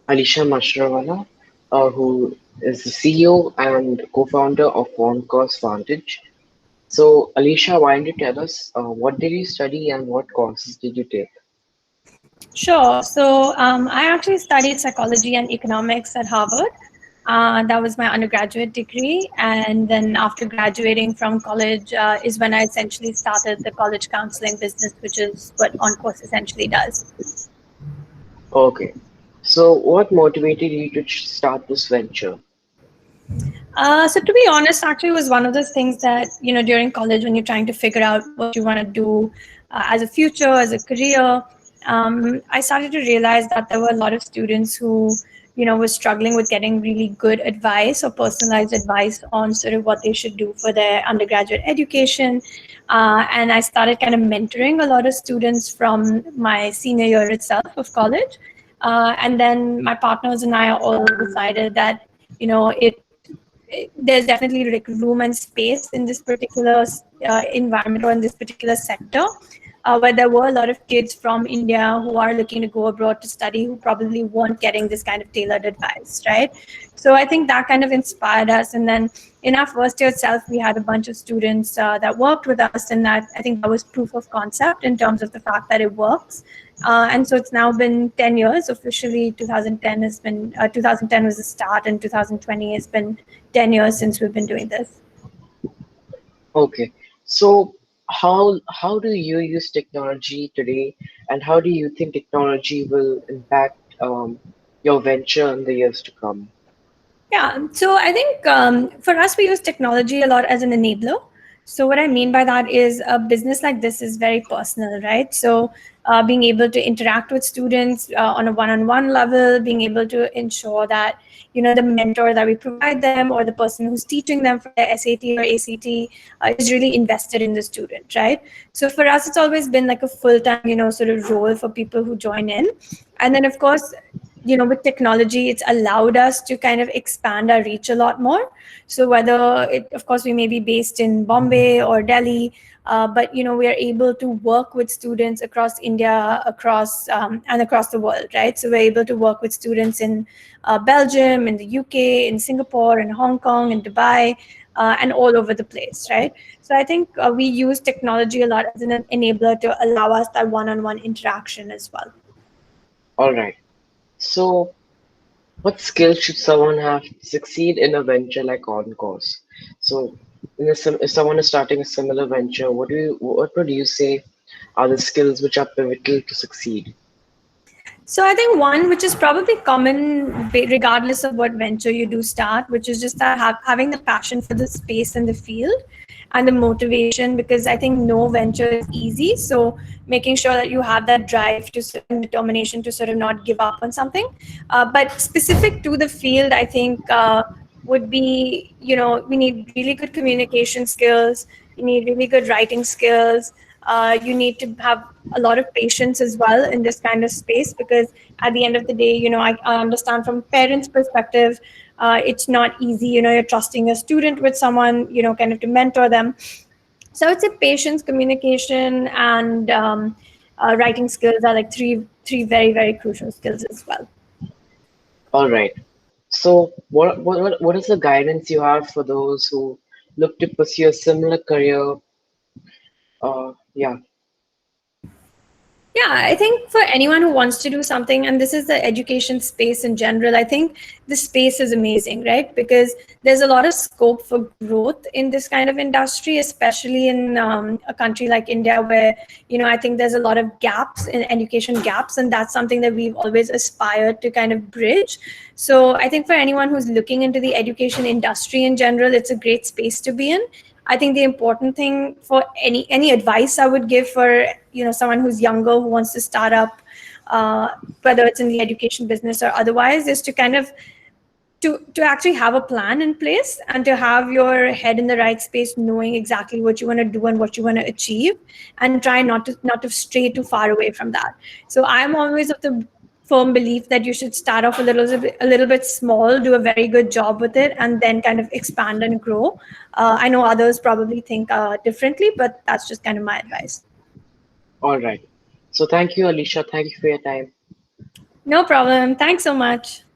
Alisha Mashrawala, who is the CEO and co-founder of OneCourse Vantage. So, Alisha, why don't you tell us what did you study and what courses did you take? Sure. I actually studied psychology and economics at Harvard. That was my undergraduate degree. And then after graduating from college is when I essentially started the college counseling business, which is what OnCourse essentially does. Okay. So, what motivated you to start this venture? So to be honest, actually, it was one of those things that, during college when you're trying to figure out what you want to do as a future, as a career, I started to realize that there were a lot of students who, were struggling with getting really good advice or personalized advice on sort of what they should do for their undergraduate education. And I started kind of mentoring a lot of students from my senior year itself of college. And then my partners and I all decided that, there's definitely like room and space in this particular environment or in this particular sector where there were a lot of kids from India who are looking to go abroad to study who probably weren't getting this kind of tailored advice, right? So I think that kind of inspired us. And then in our first year itself, we had a bunch of students that worked with us, and that I think that was proof of concept in terms of the fact that it works. And so it's now been 10 years. Officially, 2010 has been 2010 was the start, and 2020 has been 10 years since we've been doing this. Okay. So, how do you use technology today, and how do you think technology will impact your venture in the years to come? Yeah, so I think for us, we use technology a lot as an enabler. So, what I mean by that is a business like this is very personal, right? So, being able to interact with students on a one on one level, being able to ensure that, the mentor that we provide them or the person who's teaching them for their SAT or ACT is really invested in the student, right? So, for us, it's always been like a full time, sort of role for people who join in. And then, of course, with technology, it's allowed us to kind of expand our reach a lot more. So whether it, of course, we may be based in Bombay or Delhi, but we are able to work with students across India, across and across the world, right? So we're able to work with students in Belgium, in the UK, in Singapore, in Hong Kong, in Dubai, and all over the place, right? So I think we use technology a lot as an enabler to allow us that one-on-one interaction as well. All right. So, what skills should someone have to succeed in a venture like OnCourse? So, if someone is starting a similar venture, what would you say are the skills which are pivotal to succeed? So I think one which is probably common regardless of what venture you do start, which is just that having the passion for the space and the field and the motivation, because I think no venture is easy. So making sure that you have that drive to and determination to sort of not give up on something. But specific to the field, I think would be, we need really good communication skills. You need really good writing skills. You need to have a lot of patience as well in this kind of space, because at the end of the day, I understand from parents' perspective, it's not easy. You're trusting a student with someone, kind of to mentor them. So it's a patience, communication, and writing skills are like three very very crucial skills as well. All right. So, what is the guidance you have for those who look to pursue a similar career? Yeah. Yeah, I think for anyone who wants to do something, and this is the education space in general, I think this space is amazing, right? Because there's a lot of scope for growth in this kind of industry, especially in a country like India, where, I think there's a lot of gaps in education gaps, and that's something that we've always aspired to kind of bridge. So I think for anyone who's looking into the education industry in general, it's a great space to be in. I think the important thing for any advice I would give for someone who's younger who wants to start up, whether it's in the education business or otherwise, is to kind of to actually have a plan in place and to have your head in the right space, knowing exactly what you want to do and what you want to achieve, and try not to stray too far away from that. So I'm always of the firm belief that you should start off a little bit small, do a very good job with it, and then kind of expand and grow. I know others probably think differently, but that's just kind of my advice. All right. So, thank you, Alicia. Thank you for your time. No problem. Thanks so much.